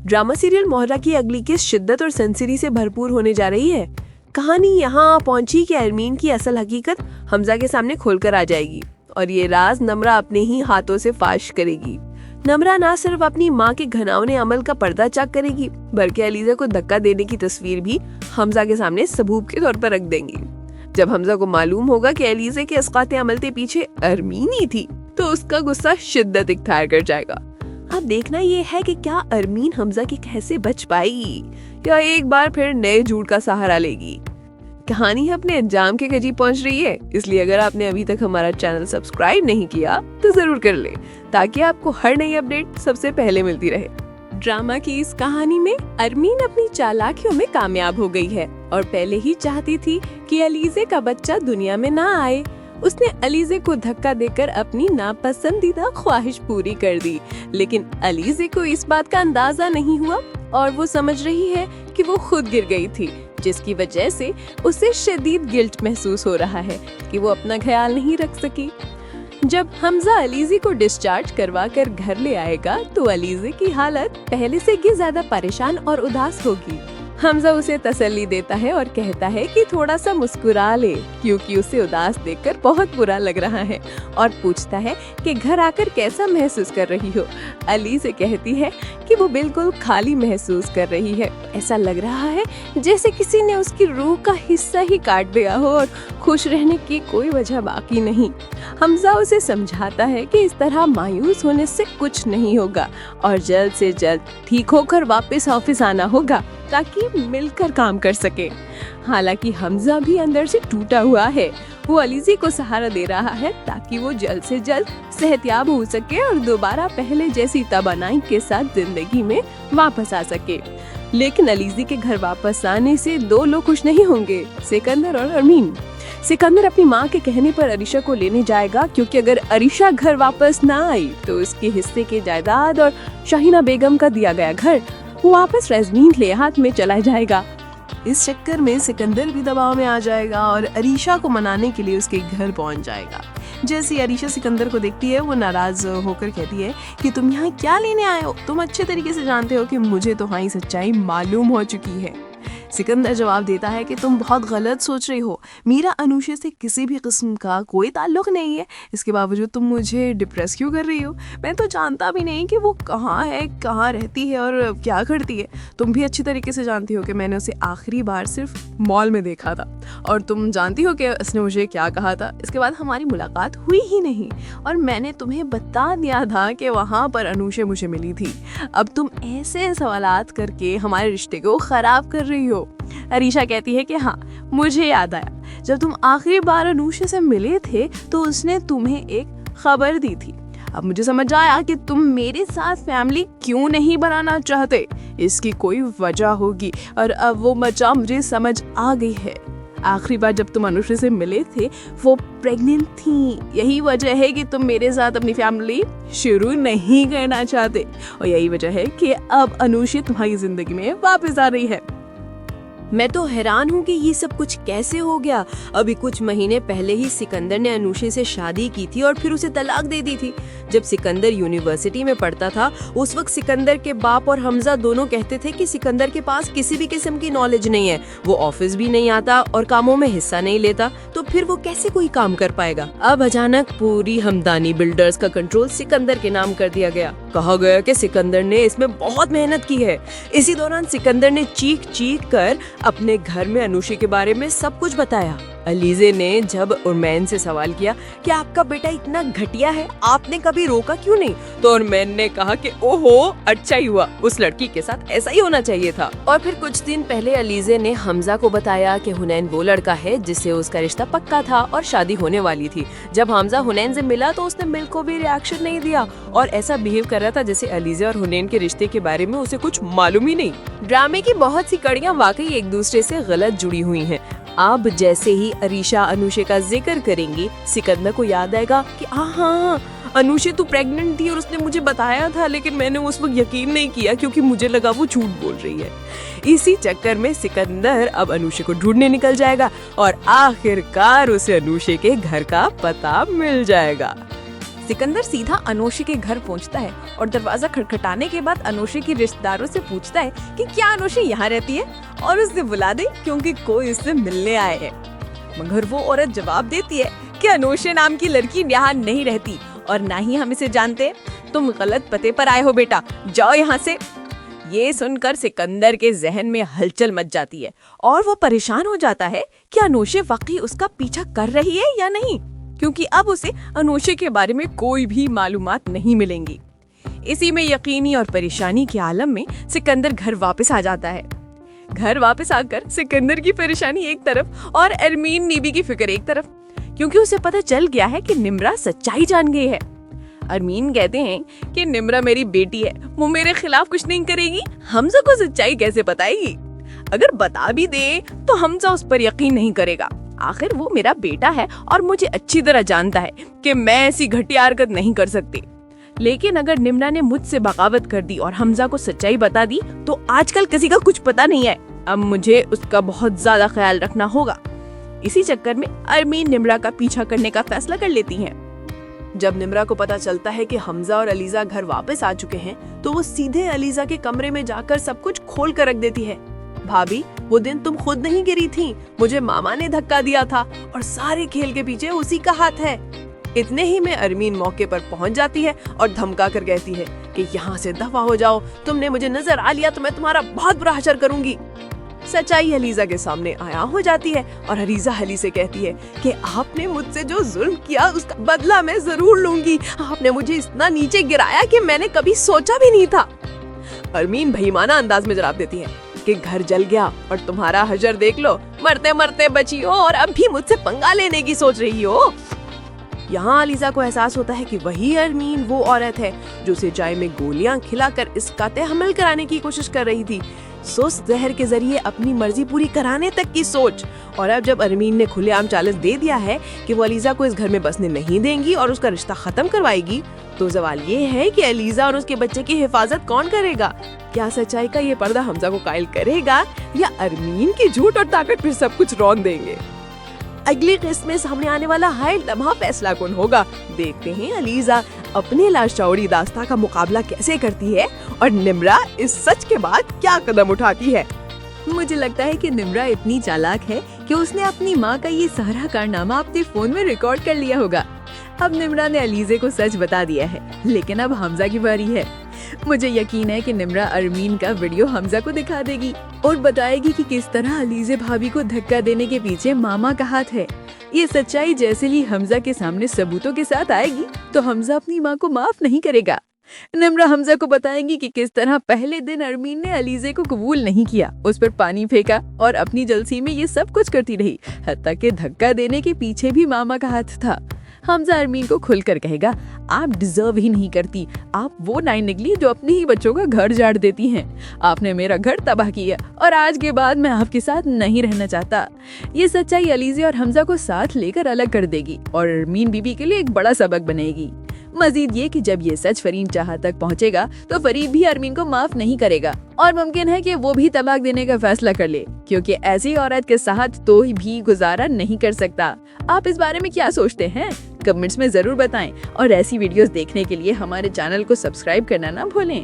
Drama serial मोहरा की अगली किस्त शिद्दत और सेंसरी से भरपूर होने जा रही है। कहानी यहाँ पहुंची कि अरमीन की असल हकीकत हमजा के सामने खोलकर आ जाएगी और ये राज नम्रा अपने ही हाथों से फाश करेगी। नम्रा ना सिर्फ अपनी माँ के घिनौने अमल का पर्दा चाक करेगी बल्कि अलीजा को धक्का देने की तस्वीर भी हमजा के सामने सबूत के तौर पर रख देंगी। जब हमजा को मालूम होगा कि अलीजा के इसकाते अमल के पीछे अरमीन ही थी तो उसका गुस्सा शिद्दत इख्तियार कर जाएगा। अब देखना ये है कि क्या अरमीन हमजा के कह से बच पाएगी या एक बार फिर नए झूठ का सहारा लेगी। कहानी अपने अंजाम के करीब पहुंच रही है, इसलिए अगर आपने अभी तक हमारा चैनल सब्सक्राइब नहीं किया तो जरूर कर ले ताकि आपको हर नई अपडेट सबसे पहले मिलती रहे। ड्रामा की इस कहानी में अरमीन अपनी चालाकियों में कामयाब हो गई है और पहले ही चाहती थी कि अलीजे का बच्चा दुनिया में ना आए। उसने अलीजे को धक्का देकर अपनी नापसंदीदा ख्वाहिश पूरी कर दी, लेकिन अलीजे को इस बात का अंदाजा नहीं हुआ और वो समझ रही है कि वो खुद गिर गई थी, जिसकी वजह से उसे शदीद गिल्ट महसूस हो रहा है कि वो अपना ख्याल नहीं रख सकी। जब हमजा अलीजे को डिस्चार्ज करवा कर घर ले आएगा तो अलीजे की हालत पहले से भी ज्यादा परेशान और उदास होगी। हमजा उसे तसल्ली देता है और कहता है कि थोड़ा सा मुस्कुरा ले क्योंकि उसे उदास देखकर बहुत बुरा लग रहा है और पूछता है कि घर आकर कैसा महसूस कर रही हो। अलीजे कहती है कि वो बिल्कुल खाली महसूस कर रही है, ऐसा लग रहा है जैसे किसी ने उसकी रूह का हिस्सा ही काट दिया हो और खुश रहने की कोई वजह बाकी नहीं। हमजा उसे समझाता है कि इस तरह मायूस होने से कुछ नहीं होगा और जल्द से जल्द ठीक होकर वापस ऑफिस आना होगा ताकि मिलकर काम कर सके। हालांकि हमजा भी अंदर से टूटा हुआ है। वो अलीजे को सहारा दे रहा है ताकि वो जल्द से जल्द सेहतयाब हो सके और दोबारा पहले जैसी तवानाई के साथ जिंदगी में वापस आ सके। लेकिन अलीजे के घर वापस आने से दो लोग खुश नहीं होंगे, सिकंदर और अरमीन। सिकंदर अपनी माँ के कहने पर अरीशा को लेने जाएगा क्योंकि अगर अरीशा घर वापस ना आई तो उसके हिस्से के जायदाद और शाहीना बेगम का दिया गया घर वो वापस रजनीन ले हाथ में चला जाएगा। इस चक्कर में सिकंदर भी दबाव में आ जाएगा और अरीशा को मनाने के लिए उसके घर पहुंच जाएगा। जैसे अरीशा सिकंदर को देखती है वो नाराज होकर कहती है कि तुम यहाँ क्या लेने आए हो, तुम अच्छे तरीके से जानते हो कि मुझे तो हाँ सच्चाई मालूम हो चुकी है। सिकंदर जवाब देता है कि तुम बहुत गलत सोच रही हो, मेरा अनुषा से किसी भी किस्म का कोई ताल्लुक नहीं है, इसके बावजूद तुम मुझे डिप्रेस क्यों कर रही हो? मैं तो जानता भी नहीं कि वो कहाँ है, कहाँ रहती है और क्या करती है। तुम भी अच्छी तरीके से जानती हो कि मैंने उसे आखिरी बार सिर्फ मॉल में देखा था और तुम जानती हो कि उसने मुझे क्या कहा था। इसके बाद हमारी मुलाकात हुई ही नहीं और मैंने तुम्हें बता दिया था कि वहाँ पर अनुषा मुझे मिली थी। अब तुम ऐसे सवालात करके हमारे रिश्ते को खराब कर रही हो। अरीशा कहती है कि हाँ, मुझे याद आया, जब तुम आखिरी बार अनुषा से मिले थे तो उसने तुम्हें एक खबर दी थी। अब मुझे समझ आया कि तुम मेरे साथ फैमिली क्यों नहीं बनाना चाहते, इसकी कोई वजह होगी और अब वो वजह मुझे समझ आ गई है। आखिरी बार जब तुम अनुषा से मिले थे वो प्रेग्नेंट थी, यही वजह है कि तुम मेरे साथ अपनी फैमिली शुरू नहीं करना चाहते और यही वजह है कि अब अनुषा तुम्हारी जिंदगी में वापस आ रही है। मैं तो हैरान हूँ कि ये सब कुछ कैसे हो गया। अभी कुछ महीने पहले ही सिकंदर ने अनुषा से शादी की थी और फिर उसे तलाक दे दी थी। जब सिकंदर यूनिवर्सिटी में पढ़ता था उस वक्त सिकंदर के बाप और हमजा दोनों कहते थे कि सिकंदर के पास किसी भी किस्म की नॉलेज नहीं है, वो ऑफिस भी नहीं आता और कामों में हिस्सा नहीं लेता, तो फिर वो कैसे कोई काम कर पाएगा। अब अचानक पूरी हमदानी बिल्डर्स का कंट्रोल सिकंदर के नाम कर दिया गया। कहा गया कि सिकंदर ने इसमें बहुत मेहनत की है। इसी दौरान सिकंदर ने चीख चीख कर अपने घर में अनुषा के बारे में सब कुछ बताया। अलीजे ने जब उर्मैन से सवाल किया कि आपका बेटा इतना घटिया है, आपने कभी रोका क्यों नहीं, तो उर्मैन ने कहा कि ओहो अच्छा ही हुआ, उस लड़की के साथ ऐसा ही होना चाहिए था। और फिर कुछ दिन पहले अलीजे ने हमजा को बताया कि हुनैन वो लड़का है जिससे उसका रिश्ता पक्का था और शादी होने वाली थी। जब हमजा हुनैन से मिला तो उसने बिल्कुल भी रिएक्शन नहीं दिया और ऐसा बिहेव कर रहा था जैसे अलीजे और हुनैन के रिश्ते के बारे में उसे कुछ मालूम ही नहीं। ड्रामे की बहुत सी कड़ियाँ वाकई एक दूसरे से गलत जुड़ी हुई हैं। अब जैसे ही अरीशा अनुषा का जिक्र करेंगी सिकंदर को याद आएगा कि हाँ, अनुषा तो प्रेग्नेंट थी और उसने मुझे बताया था, लेकिन मैंने उस वक्त यकीन नहीं किया क्योंकि मुझे लगा वो झूठ बोल रही है। इसी चक्कर में सिकंदर अब अनुषा को ढूंढने निकल जाएगा और आखिरकार उसे अनुषा के घर का पता मिल जाएगा। सिकंदर सीधा अनोशे के घर पहुंचता है और दरवाजा खटखटाने के बाद अनोशे के रिश्तेदारों से पूछता है कि क्या अनोशे यहाँ रहती है और उसे बुला दे क्योंकि कोई उससे मिलने आए हैं। मगर वो औरत जवाब देती है कि अनोशे नाम की लड़की यहाँ नहीं रहती और ना ही हम इसे जानते। तुम गलत पते पर आए हो बेटा, जाओ यहाँ से। ये सुनकर सिकंदर के जहन में हलचल मच जाती है और वो परेशान हो जाता है कि अनोशे वाकई उसका पीछा कर रही है या नहीं, क्योंकि अब उसे अनोशे के बारे में कोई भी मालूमात नहीं मिलेंगी। इसी में यकीनी और परेशानी के आलम में सिकंदर घर वापस आ जाता है। घर वापस आकर सिकंदर की परेशानी एक तरफ और अरमीन बीबी की फिक्र एक तरफ, क्योंकि उसे पता चल गया है कि निम्रा सच्चाई जान गई है। अरमीन कहते हैं कि निम्रा मेरी बेटी है, वो मेरे खिलाफ कुछ नहीं करेगी, हमजा को सच्चाई कैसे बताएगी? अगर बता भी दे तो हमजा उस पर यकीन नहीं करेगा। आखिर वो मेरा बेटा है और मुझे अच्छी तरह जानता है कि मैं ऐसी घटिया हरकत नहीं कर सकती। लेकिन अगर निम्रा ने मुझसे बगावत कर दी और हमजा को सच्चाई बता दी तो आजकल किसी का कुछ पता नहीं है। अब मुझे उसका बहुत ज्यादा ख्याल रखना होगा। इसी चक्कर में अरमीन निम्रा का पीछा करने का फैसला कर लेती हैं। जब निम्रा को पता चलता है कि हमजा और अलीजा घर वापस आ चुके हैं तो वो सीधे अलीजा के कमरे में जाकर सब कुछ खोल कर रख देती है। भाभी, वो दिन तुम खुद नहीं गिरी थी, मुझे मामा ने धक्का दिया था और सारे खेल के पीछे उसी का हाथ है। इतने ही में अरमीन मौके पर पहुंच जाती है और धमका कर कहती है कि यहाँ से दफा हो जाओ, तुमने मुझे नजर आ लिया तो मैं तुम्हारा बहुत बुरा हशर करूंगी। सच्चाई अलीजा के सामने आया हो जाती है और अलीजा अली से कहती है कि आपने मुझसे जो जुल्म किया उसका बदला मैं जरूर लूंगी। आपने मुझे इतना नीचे गिराया कि मैंने कभी सोचा भी नहीं था। अरमीन बेईमाना अंदाज में जवाब देती है कि घर जल गया और तुम्हारा हजर देख लो, मरते मरते बची हो और अब भी मुझसे पंगा लेने की सोच रही हो। यहाँ अलीजा को एहसास होता है कि वही अरमीन वो औरत है जो उसे चाय में गोलियां खिलाकर इस काते हमल कराने की कोशिश कर रही थी, सुस्त जहर के जरिए अपनी मर्जी पूरी कराने तक की सोच। और अब जब अरमीन ने खुलेआम चैलेंज दे दिया है कि वो अलीजा को इस घर में बसने नहीं देंगी और उसका रिश्ता खत्म करवाएगी, तो सवाल ये है कि अलीजा और उसके बच्चे की हिफाजत कौन करेगा? क्या सच्चाई का ये पर्दा हमजा को कायल करेगा या अरमीन की झूठ और ताकत फिर सब कुछ रौंद देंगे? अगली किस्त में सामने आने वाला हाय लम्हा फैसला कौन होगा। देखते हैं अलीजा अपने लाशौरी दास्ता का मुकाबला कैसे करती है और निम्रा इस सच के बाद क्या कदम उठाती है। मुझे लगता है कि निम्रा इतनी चालाक है कि उसने अपनी माँ का ये सारा कारनामा अपने फोन में रिकॉर्ड कर लिया होगा। अब निम्रा ने अलीजे को सच बता दिया है, लेकिन अब हमजा की बारी है। मुझे यकीन है कि निम्रा अरमीन का वीडियो हमजा को दिखा देगी और बताएगी कि किस तरह अलीजे भाभी को धक्का देने के पीछे मामा का हाथ है। ये सच्चाई जैसे ही हमजा के सामने सबूतों के साथ आएगी तो हमजा अपनी माँ को माफ नहीं करेगा। निम्रा हमजा को बताएंगी कि किस तरह पहले दिन अरमीन ने अलीजे को कबूल नहीं किया, उस पर पानी फेंका और अपनी जलसी में ये सब कुछ करती रही, हत्ता कि धक्का देने के पीछे भी मामा का हाथ था। हमजा अरमीन को खुलकर कहेगा, आप डिजर्व ही नहीं करती, आप वो नाइन निकली जो अपने ही बच्चों का घर जाड़ देती हैं। आपने मेरा घर तबाह किया और आज के बाद मैं आपके साथ नहीं रहना चाहता। ये सच्चाई अलीजे और हमजा को साथ लेकर अलग कर देगी और अरमीन बीबी के लिए एक बड़ा सबक बनेगी। मजीद ये कि जब ये सच फरीन चाहा तक पहुंचेगा तो फरीद भी अरमीन को माफ नहीं करेगा और मुमकिन है कि वो भी तलाक देने का फैसला कर ले, क्योंकि ऐसी औरत के साथ तो भी गुजारा नहीं कर सकता। आप इस बारे में क्या सोचते हैं? कमेंट्स में जरूर बताएं और ऐसी वीडियोस देखने के लिए हमारे चैनल को सब्सक्राइब करना ना भूलें।